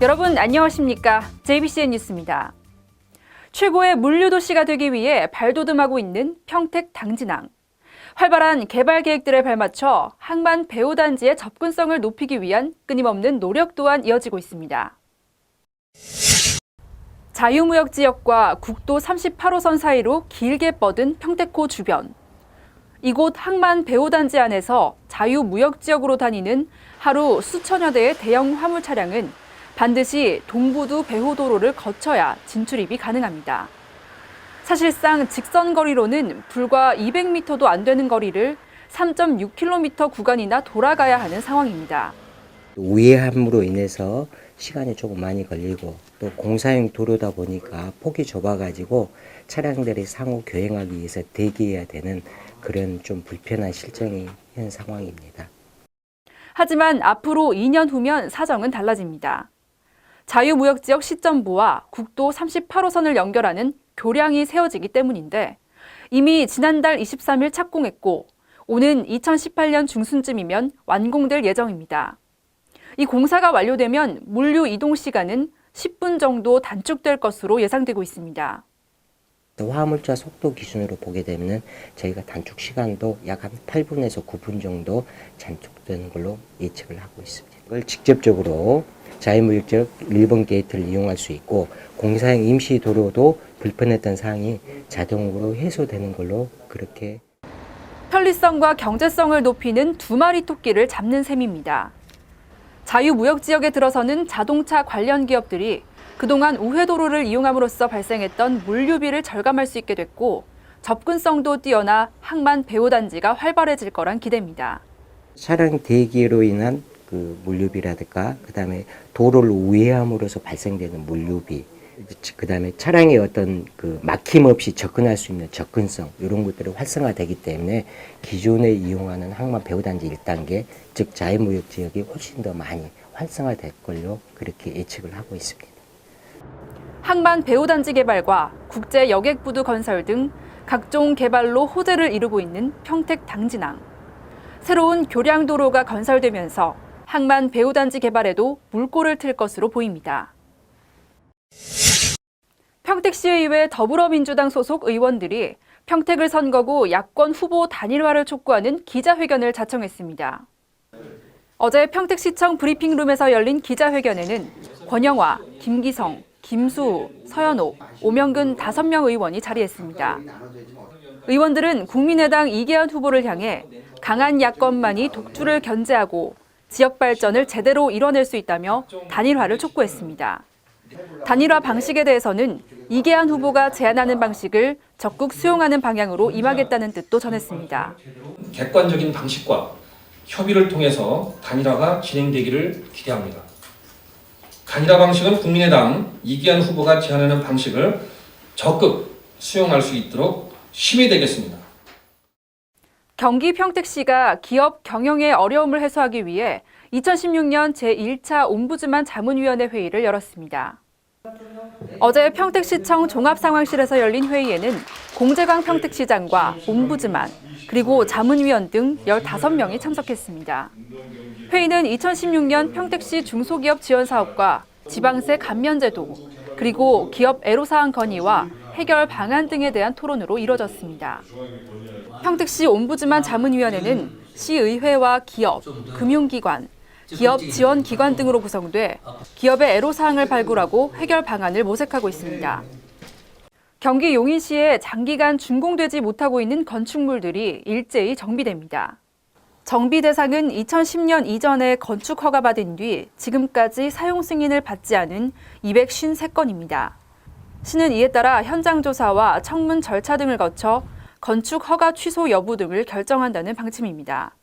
여러분 안녕하십니까? JBCN 뉴스입니다. 최고의 물류도시가 되기 위해 발돋움하고 있는 평택 당진항. 활발한 개발 계획들에 발맞춰 항만 배후단지의 접근성을 높이기 위한 끊임없는 노력 또한 이어지고 있습니다. 자유무역지역과 국도 38호선 사이로 길게 뻗은 평택호 주변. 이곳 항만 배후단지 안에서 자유무역지역으로 다니는 하루 수천여 대의 대형 화물 차량은 반드시 동부두 배후도로를 거쳐야 진출입이 가능합니다. 사실상 직선 거리로는 불과 200m도 안 되는 거리를 3.6km 구간이나 돌아가야 하는 상황입니다. 우회함으로 인해서 시간이 조금 많이 걸리고 또 공사용 도로다 보니까 폭이 좁아가지고 차량들이 상호 교행하기 위해서 대기해야 되는 그런 좀 불편한 실정이 현 상황입니다. 하지만 앞으로 2년 후면 사정은 달라집니다. 자유무역지역 시점부와 국도 38호선을 연결하는 교량이 세워지기 때문인데 이미 지난달 23일 착공했고 오는 2018년 중순쯤이면 완공될 예정입니다. 이 공사가 완료되면 물류 이동 시간은 10분 정도 단축될 것으로 예상되고 있습니다. 화물차 속도 기준으로 보게 되면 저희가 단축 시간도 약 한 8분에서 9분 정도 단축되는 걸로 예측을 하고 있습니다. 이걸 직접적으로 자유무역지역 1번 게이트를 이용할 수 있고 공사용 임시 도로도 불편했던 사항이 자동으로 해소되는 걸로 그렇게 편리성과 경제성을 높이는 두 마리 토끼를 잡는 셈입니다. 자유무역지역에 들어서는 자동차 관련 기업들이 그동안 우회도로를 이용함으로써 발생했던 물류비를 절감할 수 있게 됐고 접근성도 뛰어나 항만 배후단지가 활발해질 거란 기대입니다. 차량 대기로 인한 그 물류비라든가 그다음에 도로를 우회함으로써 발생되는 물류비, 그다음에 차량의 어떤 그 막힘 없이 접근할 수 있는 접근성 이런 것들이 활성화되기 때문에 기존에 이용하는 항만 배후단지 1단계 즉 자유무역 지역이 훨씬 더 많이 활성화될 걸로 그렇게 예측을 하고 있습니다. 항만 배후단지 개발과 국제 여객부두 건설 등 각종 개발로 호재를 이루고 있는 평택 당진항. 새로운 교량도로가 건설되면서 항만 배후단지 개발에도 물꼬를 틀 것으로 보입니다. 평택시의회 더불어민주당 소속 의원들이 평택을 선거구 야권 후보 단일화를 촉구하는 기자회견을 자청했습니다. 어제 평택시청 브리핑룸에서 열린 기자회견에는 권영화, 김기성, 김수우, 서현옥, 오명근 5명 의원이 자리했습니다. 의원들은 국민의당 이계현 후보를 향해 강한 야권만이 독주를 견제하고 지역 발전을 제대로 이뤄낼 수 있다며 단일화를 촉구했습니다. 단일화 방식에 대해서는 이계한 후보가 제안하는 방식을 적극 수용하는 방향으로 임하겠다는 뜻도 전했습니다. 객관적인 방식과 협의를 통해서 단일화가 진행되기를 기대합니다. 단일화 방식은 국민의당 이계한 후보가 제안하는 방식을 적극 수용할 수 있도록 힘이 되겠습니다. 경기 평택시가 기업 경영의 어려움을 해소하기 위해 2016년 제1차 옴부즈만 자문위원회 회의를 열었습니다. 어제 평택시청 종합상황실에서 열린 회의에는 공재광 평택시장과 옴부즈만, 그리고 자문위원 등 15명이 참석했습니다. 회의는 2016년 평택시 중소기업 지원사업과 지방세 감면제도, 그리고 기업 애로사항 건의와 해결 방안 등에 대한 토론으로 이뤄졌습니다. 평택시 옴부즈만 자문위원회는 시의회와 기업, 금융기관, 기업 지원기관 등으로 구성돼 기업의 애로사항을 발굴하고 해결 방안을 모색하고 있습니다. 경기 용인시에 장기간 준공되지 못하고 있는 건축물들이 일제히 정비됩니다. 정비 대상은 2010년 이전에 건축 허가받은 뒤 지금까지 사용 승인을 받지 않은 253건입니다. 시는 이에 따라 현장 조사와 청문 절차 등을 거쳐 건축 허가 취소 여부 등을 결정한다는 방침입니다.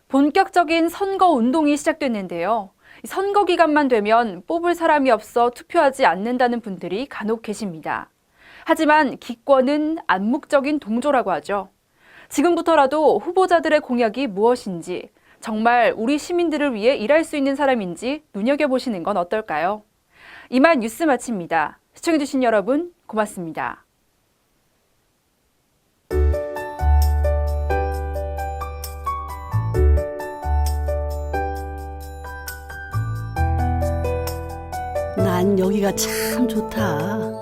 본격적인 선거 운동이 시작됐는데요. 선거 기간만 되면 뽑을 사람이 없어 투표하지 않는다는 분들이 간혹 계십니다. 하지만 기권은 암묵적인 동조라고 하죠. 지금부터라도 후보자들의 공약이 무엇인지, 정말 우리 시민들을 위해 일할 수 있는 사람인지 눈여겨보시는 건 어떨까요? 이만 뉴스 마칩니다. 시청해주신 여러분 고맙습니다. 난 여기가 참 좋다.